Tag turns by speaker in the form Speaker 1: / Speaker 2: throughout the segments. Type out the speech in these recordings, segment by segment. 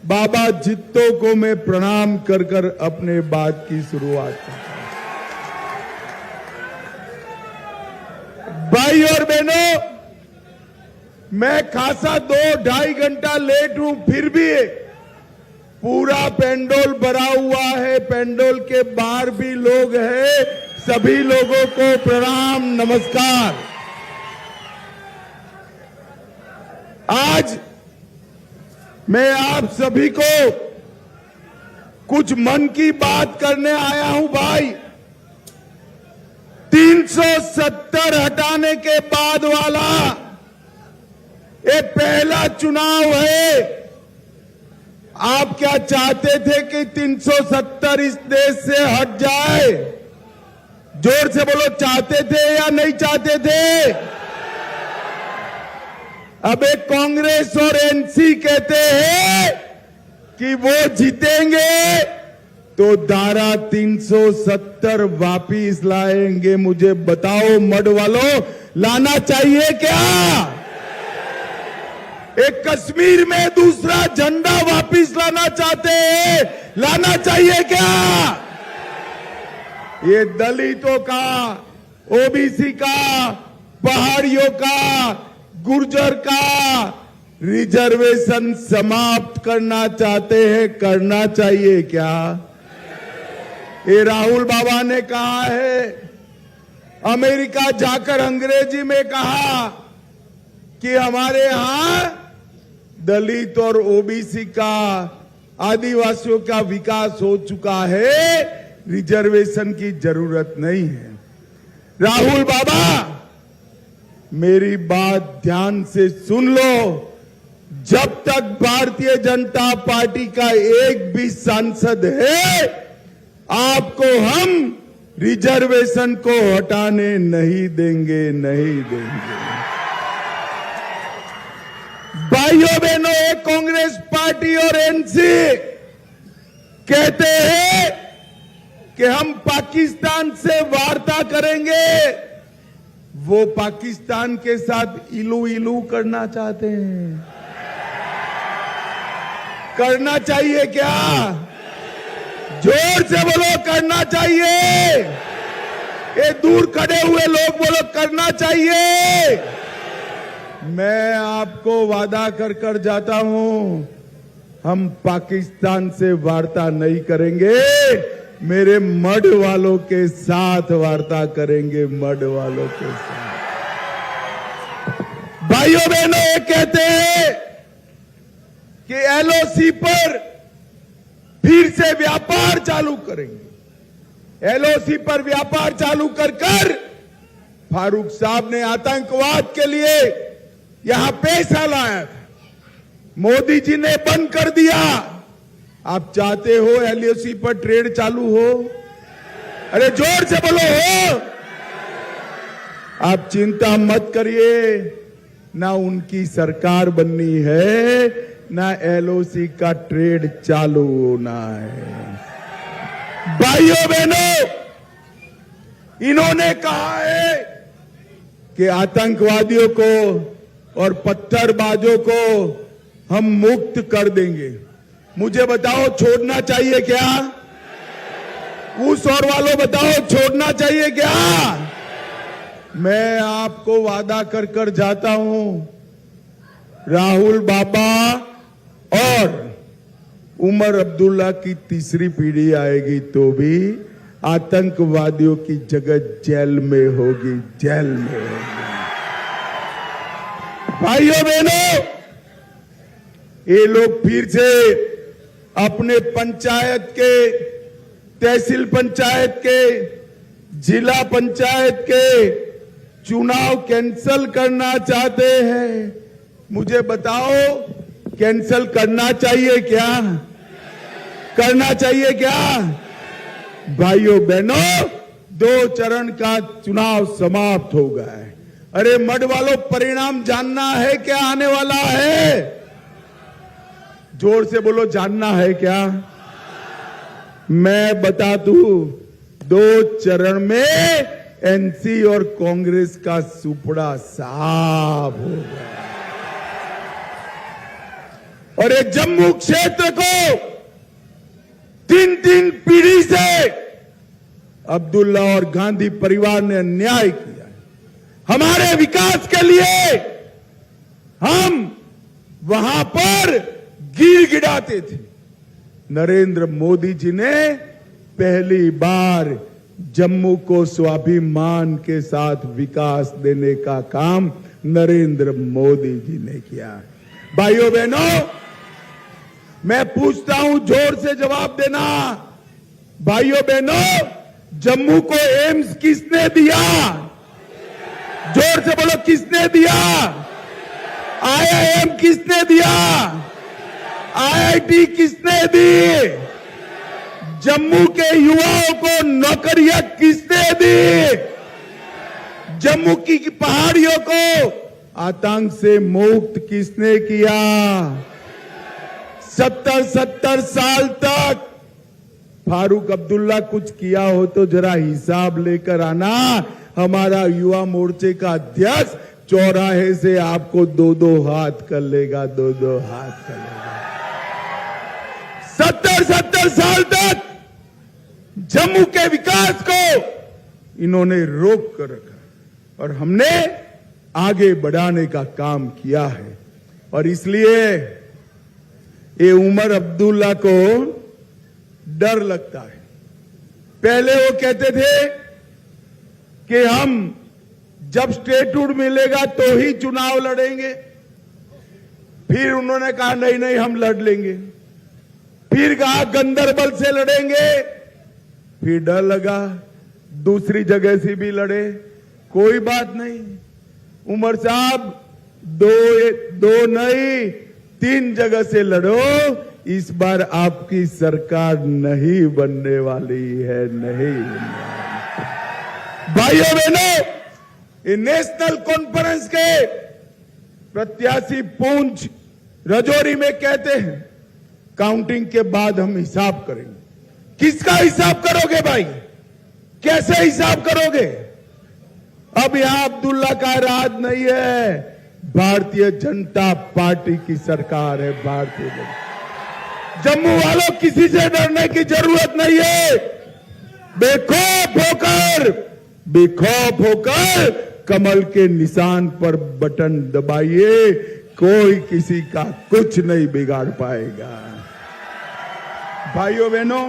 Speaker 1: बाबा जित्तो को मैं प्रणाम कर कर अपने बात की शुरुआत करता हूं। भाई और बहनों, मैं खासा 2-2.5 घंटा लेट हूं, फिर भी पूरा पेंडोल भरा हुआ है। पेंडोल के बाहर भी लोग हैं। सभी लोगों को प्रणाम, नमस्कार। आज मैं आप सभी को कुछ मन की बात करने आया हूं। भाई, 370 हटाने के बाद वाला ये पहला चुनाव है। आप क्या चाहते थे कि 370 इस देश से हट जाए? जोर से बोलो, चाहते थे या नहीं चाहते थे? अब एक कांग्रेस और एनसी कहते हैं कि वो जीतेंगे तो धारा 370 वापिस लाएंगे। मुझे बताओ मड वालों, लाना चाहिए क्या? एक कश्मीर में दूसरा झंडा वापिस लाना चाहते हैं, लाना चाहिए क्या? ये दलितों का, ओबीसी का, पहाड़ियों का, गुर्जर का रिजर्वेशन समाप्त करना चाहते हैं, करना चाहिए क्या? ये राहुल बाबा ने कहा है, अमेरिका जाकर अंग्रेजी में कहा कि हमारे यहां दलित और ओबीसी का, आदिवासियों का विकास हो चुका है, रिजर्वेशन की जरूरत नहीं है। राहुल बाबा, मेरी बात ध्यान से सुन लो। जब तक भारतीय जनता पार्टी का एक भी सांसद है, आपको हम रिजर्वेशन को हटाने नहीं देंगे, नहीं देंगे। भाइयों बहनों, एक कांग्रेस पार्टी और एनसी कहते हैं कि हम पाकिस्तान से वार्ता करेंगे। वो पाकिस्तान के साथ इलू इलू करना चाहते हैं। करना चाहिए क्या? जोर से बोलो, करना चाहिए। ये दूर खड़े हुए लोग बोलो, करना चाहिए। मैं आपको वादा कर कर जाता हूं, हम पाकिस्तान से वार्ता नहीं करेंगे। मेरे मड वालों के साथ वार्ता करेंगे, मड वालों के साथ। भाइयों बहनों, ये कहते हैं कि एलओसी पर फिर से व्यापार चालू करेंगे। एलओसी पर व्यापार चालू कर कर फारूक साहब ने आतंकवाद के लिए यहां पैसा लाया था, मोदी जी ने बंद कर दिया। आप चाहते हो एलओसी पर ट्रेड चालू हो? अरे जोर से बोलो, हो? आप चिंता मत करिए, ना उनकी सरकार बननी है, ना एलओसी का ट्रेड चालू होना है। भाइयों बहनों, इन्होंने कहा है कि आतंकवादियों को और पत्थरबाजों को हम मुक्त कर देंगे। मुझे बताओ, छोड़ना चाहिए क्या? उस और वालों बताओ, छोड़ना चाहिए क्या? मैं आपको वादा कर कर जाता हूं, राहुल बाबा और उमर अब्दुल्ला की तीसरी पीढ़ी आएगी तो भी आतंकवादियों की जगह जेल में होगी, जेल में होगी। भाइयों बहनों, ये लोग फिर से अपने पंचायत के, तहसील पंचायत के, जिला पंचायत के चुनाव कैंसिल करना चाहते हैं। मुझे बताओ, कैंसिल करना चाहिए क्या? करना चाहिए क्या? भाइयों बहनों, 2 चरण का चुनाव समाप्त हो गया है। अरे मड वालों, परिणाम जानना है क्या आने वाला है? जोर से बोलो, जानना है क्या? मैं बता दूं, 2 चरण में एनसी और कांग्रेस का सुपड़ा साफ हो गया। और ये जम्मू क्षेत्र को 3 पीढ़ी से अब्दुल्ला और गांधी परिवार ने अन्याय किया है। हमारे विकास के लिए हम वहां पर गिड़गिड़ाते थे। नरेंद्र मोदी जी ने पहली बार जम्मू को स्वाभिमान के साथ विकास देने का काम नरेंद्र मोदी जी ने किया। भाइयों बहनों, मैं पूछता हूं, जोर से जवाब देना। भाइयों बहनों, जम्मू को एम्स किसने दिया? जोर से बोलो, किसने दिया? IIM किसने दिया? IIT किसने दी? जम्मू के युवाओं को नौकरियां किसने दी? जम्मू की पहाड़ियों को आतंक से मुक्त किसने किया? 70 साल तक फारूक अब्दुल्ला कुछ किया हो तो जरा हिसाब लेकर आना। हमारा युवा मोर्चे का अध्यक्ष चौराहे से आपको 2-2 हाथ कर लेगा, 2-2 हाथ कर लेगा। 70 साल तक जम्मू के विकास को इन्होंने रोक कर रखा और हमने आगे बढ़ाने का काम किया है। और इसलिए ये उमर अब्दुल्ला को डर लगता है। पहले वो कहते थे कि हम जब स्टेटहुड मिलेगा तो ही चुनाव लड़ेंगे। फिर उन्होंने कहा नहीं हम लड़ लेंगे। फिर कहा गंदरबल से लड़ेंगे। फिर डर लगा दूसरी जगह से भी लड़े। कोई बात नहीं उमर साहब, दो नहीं 3 जगह से लड़ो। इस बार आपकी सरकार नहीं बनने वाली है, नहीं बनने वाली। भाइयों बहनों, ये नेशनल कॉन्फ्रेंस के प्रत्याशी पूंछ राजौरी में कहते हैं काउंटिंग के बाद हम हिसाब करेंगे। किसका हिसाब करोगे भाई? कैसे हिसाब करोगे? अब यहां अब्दुल्ला का राज नहीं है, भारतीय जनता पार्टी की सरकार है। भारतीय जनता, जम्मू वालों किसी से डरने की जरूरत नहीं है। बेखौफ होकर कमल के निशान पर बटन दबाइए, कोई किसी का कुछ नहीं बिगाड़ पाएगा। भाइयों बहनों,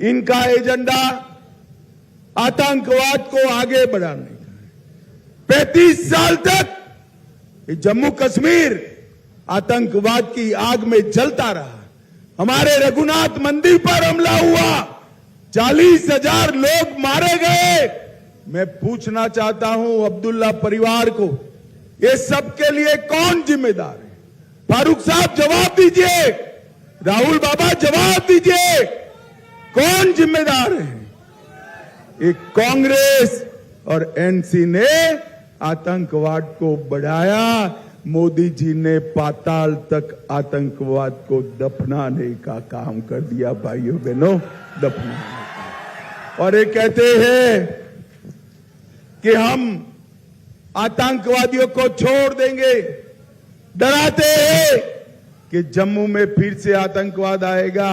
Speaker 1: इनका एजेंडा आतंकवाद को आगे बढ़ाने का। 35 साल तक जम्मू कश्मीर आतंकवाद की आग में जलता रहा। हमारे रघुनाथ मंदिर पर हमला हुआ, 40,000 लोग मारे गए। मैं पूछना चाहता हूं अब्दुल्ला परिवार को, ये सब के लिए कौन जिम्मेदार है? फारूक साहब जवाब दीजिए, राहुल बाबा जवाब दीजिए, कौन जिम्मेदार है? एक कांग्रेस और एनसी ने आतंकवाद को बढ़ाया। मोदी जी ने पाताल तक आतंकवाद को दफनाने का काम कर दिया। भाइयों बहनों, दफनाने का। और ये कहते हैं कि हम आतंकवादियों को छोड़ देंगे। डराते हैं कि जम्मू में फिर से आतंकवाद आएगा।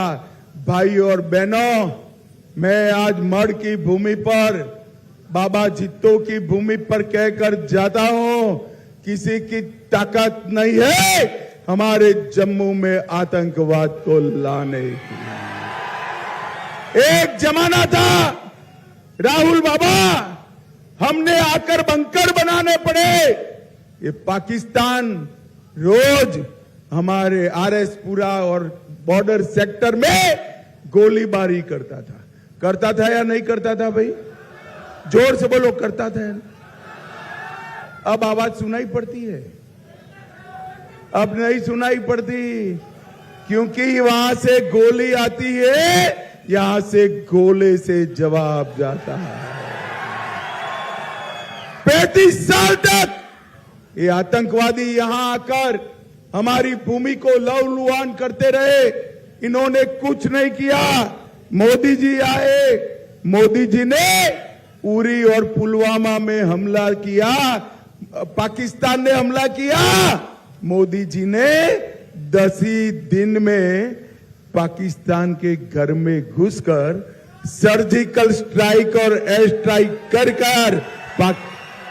Speaker 1: भाइयों और बहनों, मैं आज मढ़ की भूमि पर, बाबा जित्तो की भूमि पर कहकर जाता हूं, किसी की ताकत नहीं है हमारे जम्मू में आतंकवाद को लाने की। एक जमाना था राहुल बाबा, हमने आकर बंकर बनाने पड़े। ये पाकिस्तान रोज हमारे आरएसपुरा और बॉर्डर सेक्टर में गोलीबारी करता था या नहीं करता था? भाई जोर से बोलो, करता था। अब आवाज सुनाई पड़ती है? अब नहीं सुनाई पड़ती, क्योंकि वहां से गोली आती है, यहां से गोले से जवाब जाता है। 35 साल तक ये आतंकवादी यहां आकर हमारी भूमि को लहूलुहान करते रहे। इन्होंने कुछ नहीं किया। मोदी जी आए, मोदी जी ने उरी और पुलवामा में हमला किया, पाकिस्तान ने हमला किया। मोदी जी ने 10 ही दिन में पाकिस्तान के घर में घुसकर सर्जिकल स्ट्राइक और एयर स्ट्राइक कर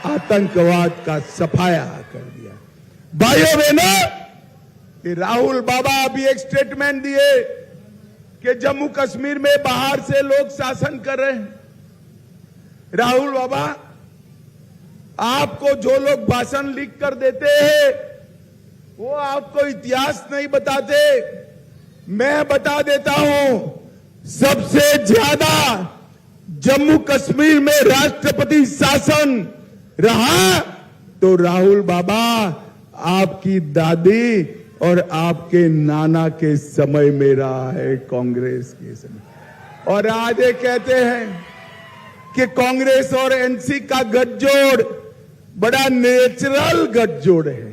Speaker 1: आतंकवाद का सफाया कर दिया। भाइयों बहनों, राहुल बाबा अभी एक स्टेटमेंट दिए कि जम्मू कश्मीर में बाहर से लोग शासन कर रहे हैं। राहुल बाबा, आपको जो लोग भाषण लिख कर देते हैं वो आपको इतिहास नहीं बताते। मैं बता देता हूं, सबसे ज्यादा जम्मू कश्मीर में राष्ट्रपति शासन रहा तो राहुल बाबा आपकी दादी और आपके नाना के समय में रहा है, कांग्रेस के समय। और आज ये कहते हैं कि कांग्रेस और एनसी का गठजोड़ बड़ा नेचुरल गठजोड़ है।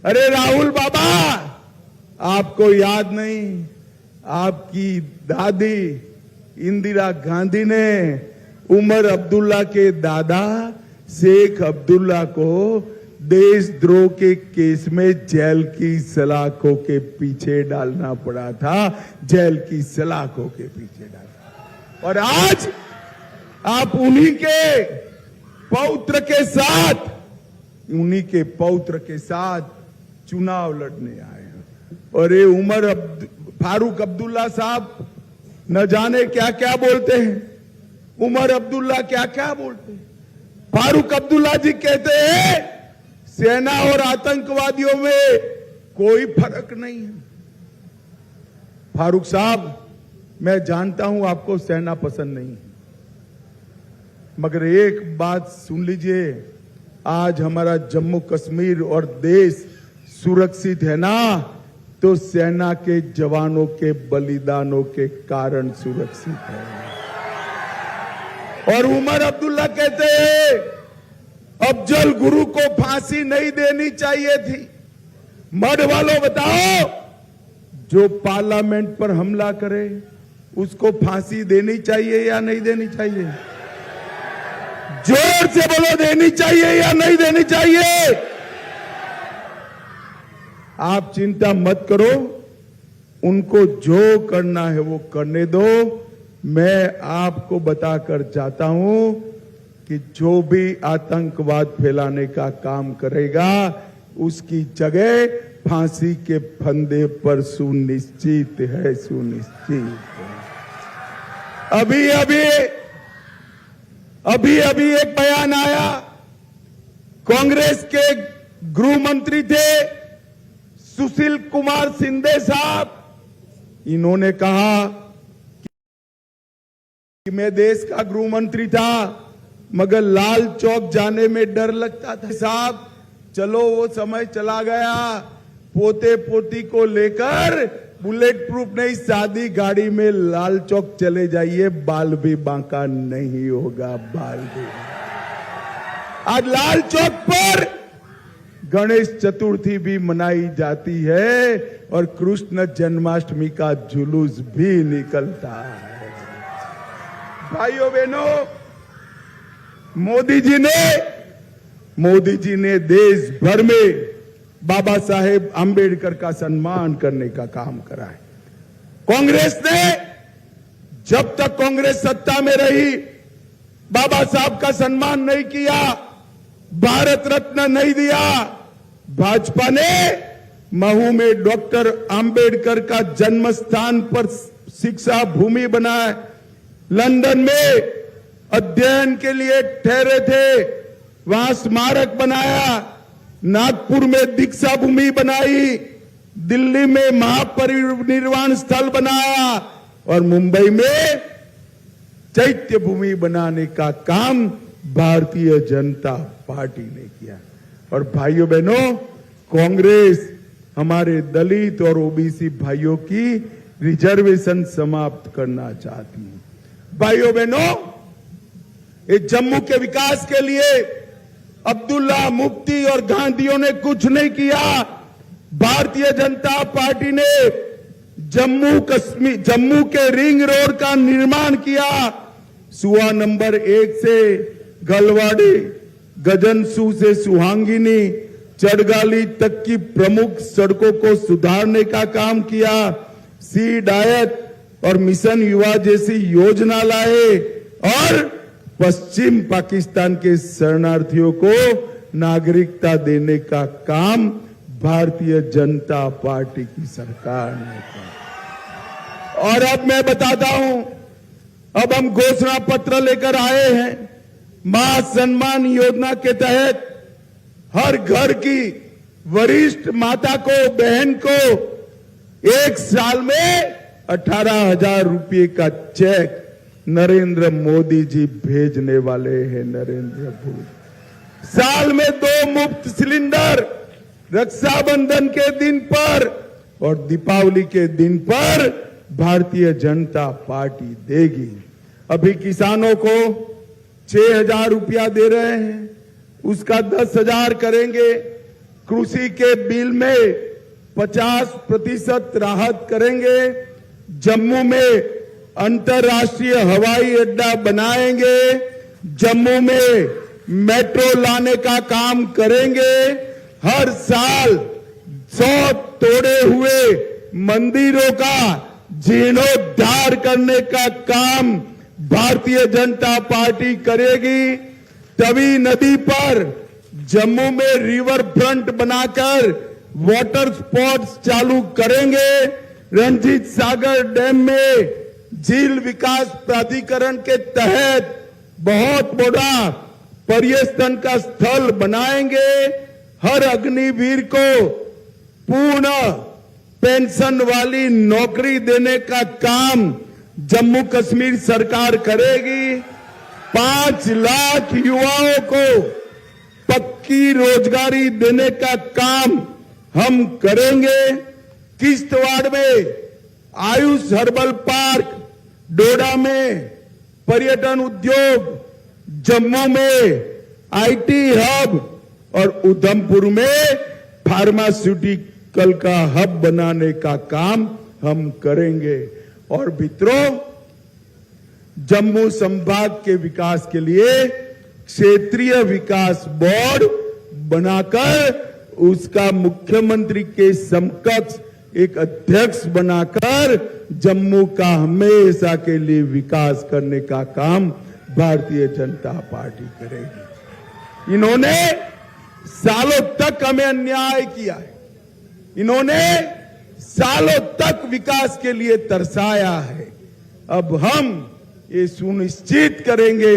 Speaker 1: अरे राहुल बाबा, आपको याद नहीं, आपकी दादी इंदिरा गांधी ने उमर अब्दुल्ला के दादा शेख अब्दुल्ला को देशद्रोह के केस में जेल की सलाखों के पीछे डालना पड़ा था, जेल की सलाखों के पीछे डालना। और आज आप उन्हीं के पौत्र के साथ चुनाव लड़ने आए हैं। और ये फारूक अब्दुल्ला साहब न जाने क्या क्या बोलते हैं, उमर अब्दुल्ला क्या क्या बोलते हैं। फारूक अब्दुल्ला जी कहते हैं सेना और आतंकवादियों में कोई फर्क नहीं है। फारूक साहब, मैं जानता हूं आपको सेना पसंद नहीं है, मगर एक बात सुन लीजिए, आज हमारा जम्मू कश्मीर और देश सुरक्षित है ना तो सेना के जवानों के बलिदानों के कारण सुरक्षित है। और उमर अब्दुल्ला कहते हैं अफजल गुरु को फांसी नहीं देनी चाहिए थी। मड वालों बताओ, जो पार्लियामेंट पर हमला करे उसको फांसी देनी चाहिए या नहीं देनी चाहिए? जोर से बोलो, देनी चाहिए या नहीं देनी चाहिए? आप चिंता मत करो, उनको जो करना है वो करने दो। मैं आपको बताकर जाता हूं कि जो भी आतंकवाद फैलाने का काम करेगा उसकी जगह फांसी के फंदे पर सुनिश्चित है, सुनिश्चित है। अभी एक बयान आया, कांग्रेस के गृह मंत्री थे सुशील कुमार शिंदे साहब, इन्होंने कहा कि मैं देश का गृह मंत्री था मगर लाल चौक जाने में डर लगता था। साहब, चलो वो समय चला गया, पोते पोती को लेकर बुलेट प्रूफ नहीं सादी गाड़ी में लाल चौक चले जाइए, बाल भी बांका नहीं होगा, बाल भी। आज लाल चौक पर गणेश चतुर्थी भी मनाई जाती है और कृष्ण जन्माष्टमी का जुलूस भी निकलता है। भाइयों बहनों, मोदी जी ने देश भर में बाबा साहेब आंबेडकर का सम्मान करने का काम करा है। कांग्रेस ने जब तक कांग्रेस सत्ता में रही बाबा साहब का सम्मान नहीं किया, भारत रत्न नहीं दिया। भाजपा ने महू में डॉक्टर आंबेडकर का जन्म स्थान पर शिक्षा भूमि बनाया, लंदन में अध्ययन के लिए ठहरे थे, वहां स्मारक बनाया, नागपुर में दीक्षा भूमि बनाई, दिल्ली में महापरिनिर्वाण स्थल बनाया और मुंबई में चैत्य भूमि बनाने का काम भारतीय जनता पार्टी ने किया। और भाइयों बहनों, कांग्रेस हमारे दलित और ओबीसी भाइयों की रिजर्वेशन समाप्त करना चाहती है। भाइयों बहनों, इस जम्मू के विकास के लिए अब्दुल्ला, मुफ्ती और गांधियों ने कुछ नहीं किया। भारतीय जनता पार्टी ने जम्मू के रिंग रोड का निर्माण किया। सुआ नंबर 1 से गलवाड़ी, गजनसू से सुहांगिनी, चड़गाली तक की प्रमुख सड़कों को सुधारने का काम किया, सी डायट और मिशन युवा जैसी योजना लाए और पश्चिम पाकिस्तान के शरणार्थियों को नागरिकता देने का काम भारतीय जनता पार्टी की सरकार ने किया। और अब मैं बताता हूं, अब हम घोषणा पत्र लेकर आए हैं। मां सम्मान योजना के तहत हर घर की वरिष्ठ माता को, बहन को 1 साल में 18,000 रुपये का चेक नरेंद्र मोदी जी भेजने वाले हैं। नरेंद्र मोदी साल में 2 मुफ्त सिलेंडर रक्षाबंधन के दिन पर और दीपावली के दिन पर भारतीय जनता पार्टी देगी। अभी किसानों को 6,000 रुपया दे रहे हैं, उसका 10,000 करेंगे। कृषि के बिल में 50% राहत करेंगे। जम्मू में अंतर्राष्ट्रीय हवाई अड्डा बनाएंगे। जम्मू में मेट्रो लाने का काम करेंगे। हर साल 100 तोड़े हुए मंदिरों का जीर्णोद्धार करने का काम भारतीय जनता पार्टी करेगी। तवी नदी पर जम्मू में रिवर फ्रंट बनाकर वाटर स्पोर्ट्स चालू करेंगे। रंजीत सागर डैम में झील विकास प्राधिकरण के तहत बहुत बड़ा पर्यटन का स्थल बनाएंगे। हर अग्निवीर को पूर्ण पेंशन वाली नौकरी देने का काम जम्मू कश्मीर सरकार करेगी। 5 लाख युवाओं को पक्की रोजगारी देने का काम हम करेंगे। किश्तवाड़ में आयुष हर्बल पार्क, डोडा में पर्यटन उद्योग, जम्मू में आईटी हब और उधमपुर में फार्मास्यूटिकल का हब बनाने का काम हम करेंगे। और मित्रों, जम्मू संभाग के विकास के लिए क्षेत्रीय विकास बोर्ड बनाकर उसका मुख्यमंत्री के समकक्ष एक अध्यक्ष बनाकर जम्मू का हमेशा के लिए विकास करने का काम भारतीय जनता पार्टी करेगी। इन्होंने सालों तक हमें अन्याय किया है। इन्होंने सालों तक विकास के लिए तरसाया है। अब हम ये सुनिश्चित करेंगे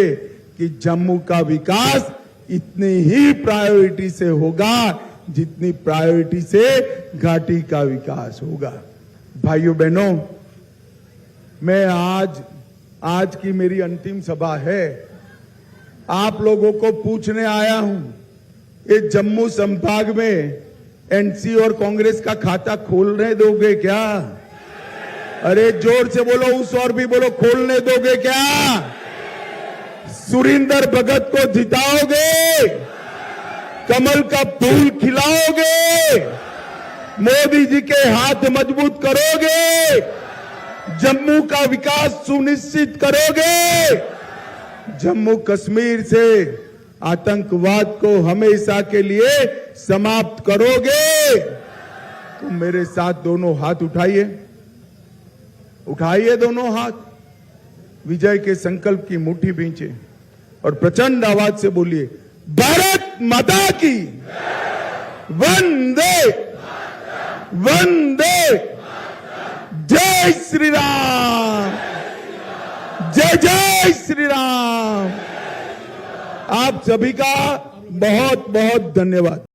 Speaker 1: कि जम्मू का विकास इतनी ही प्रायोरिटी से होगा जितनी प्रायोरिटी से घाटी का विकास होगा। भाइयों बहनों, मैं आज की मेरी अंतिम सभा है। आप लोगों को पूछने आया हूं, ये जम्मू संभाग में एनसी और कांग्रेस का खाता खोलने दोगे क्या? अरे जोर से बोलो, उस और भी बोलो, खोलने दोगे क्या? सुरिंदर भगत को जिताओगे? कमल का फूल खिलाओगे? मोदी जी के हाथ मजबूत करोगे? जम्मू का विकास सुनिश्चित करोगे? जम्मू कश्मीर से आतंकवाद को हमेशा के लिए समाप्त करोगे? तो मेरे साथ दोनों हाथ उठाइए, उठाइए दोनों हाथ, विजय के संकल्प की मुट्ठी भींचे और प्रचंड आवाज से बोलिए, भारत माता की वंदे वंदे, जय श्री राम, जय जय श्री राम। आप सभी का बहुत बहुत धन्यवाद।